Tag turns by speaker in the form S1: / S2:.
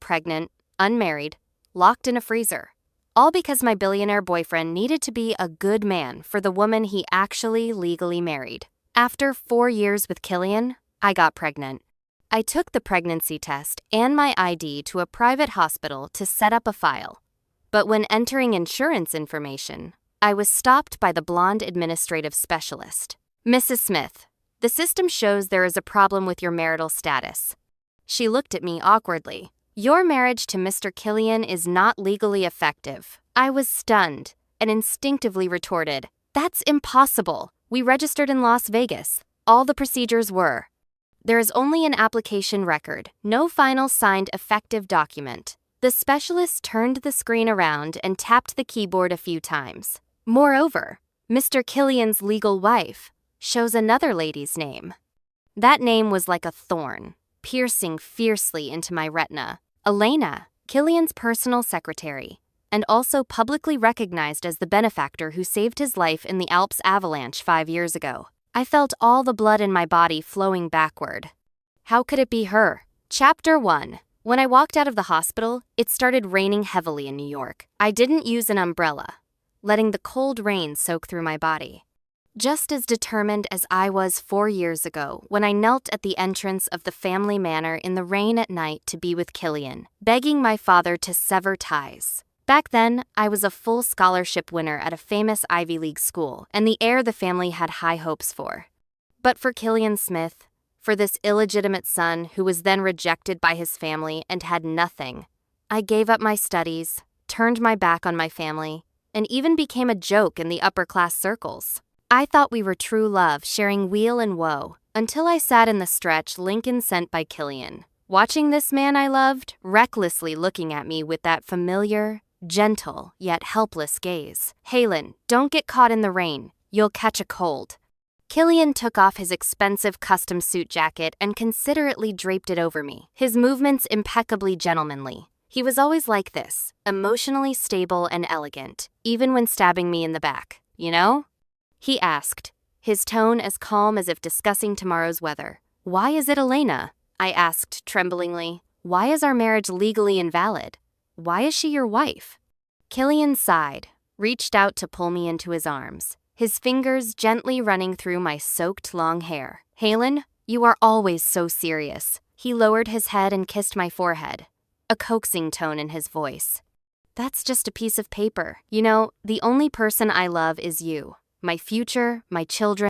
S1: pregnant, unmarried, locked in a freezer. All because my billionaire boyfriend needed to be a good man for the woman he actually legally married. After 4 years with Killian, I got pregnant. I took the pregnancy test and my ID to a private hospital to set up a file. But when entering insurance information, I was stopped by the blonde administrative specialist. "Mrs. Smith, the system shows there is a problem with your marital status." She looked at me awkwardly. "Your marriage to Mr. Killian is not legally effective." I was stunned and instinctively retorted, "That's impossible. We registered in Las Vegas. All the procedures were." "There is only an application record, no final signed effective document." The specialist turned the screen around and tapped the keyboard a few times. "Moreover, Mr. Killian's legal wife shows another lady's name." That name was like a thorn, piercing fiercely into my retina. Elena, Killian's personal secretary, and also publicly recognized as the benefactor who saved his life in the Alps avalanche 5 years ago. I felt all the blood in my body flowing backward. How could it be her? Chapter 1. When I walked out of the hospital, it started raining heavily in New York. I didn't use an umbrella, letting the cold rain soak through my body. Just as determined as I was 4 years ago when I knelt at the entrance of the family manor in the rain at night to be with Killian, begging my father to sever ties. Back then, I was a full scholarship winner at a famous Ivy League school and the heir the family had high hopes for. But for Killian Smith, for this illegitimate son who was then rejected by his family and had nothing, I gave up my studies, turned my back on my family, and even became a joke in the upper-class circles. I thought we were true love, sharing weal and woe, until I sat in the stretch Lincoln sent by Killian, watching this man I loved recklessly looking at me with that familiar, gentle, yet helpless gaze. "Halen, don't get caught in the rain. You'll catch a cold." Killian took off his expensive custom suit jacket and considerately draped it over me, his movements impeccably gentlemanly. He was always like this, emotionally stable and elegant, even when stabbing me in the back, you know? He asked, his tone as calm as if discussing tomorrow's weather. "Why is it Elena?" I asked tremblingly. "Why is our marriage legally invalid? Why is she your wife?" Killian sighed, reached out to pull me into his arms, his fingers gently running through my soaked long hair. "Halen, you are always so serious." He lowered his head and kissed my forehead, a coaxing tone in his voice. "That's just a piece of paper. You know, the only person I love is you. My future, my children."